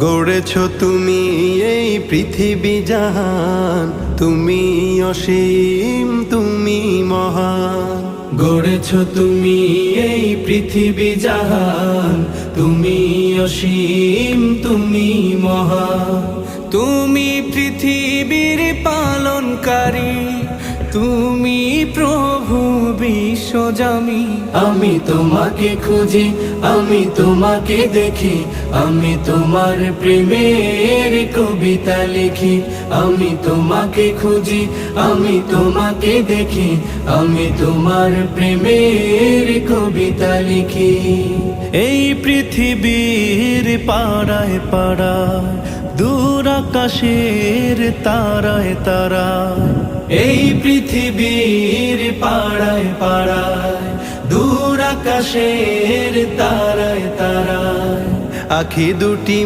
গড়েছ তুমি এই পৃথিবী জাহান, তুমি অসীম তুমি মহান। গড়েছ তুমি এই পৃথিবী জাহান, তুমি অসীম তুমি মহান। তুমি পৃথিবীর পালনকারী, তুমি প্রভু বিশ্বজামি। আমি তোমাকে খুঁজি, আমি তোমাকে দেখি, আমি তোমার প্রেমের কবিতা লিখি। আমি তোমাকে খুঁজি, আমি তোমাকে দেখি, আমি তোমার প্রেমের কবিতা লিখি। এই পৃথিবীর পাড়ায় পাড়ায়, দূর আকাশের তারায় তারায়। এই পৃথিবীর পাড়ায় পাড়ায়, দূর আকাশের তারায় তারায়। আখি দুটি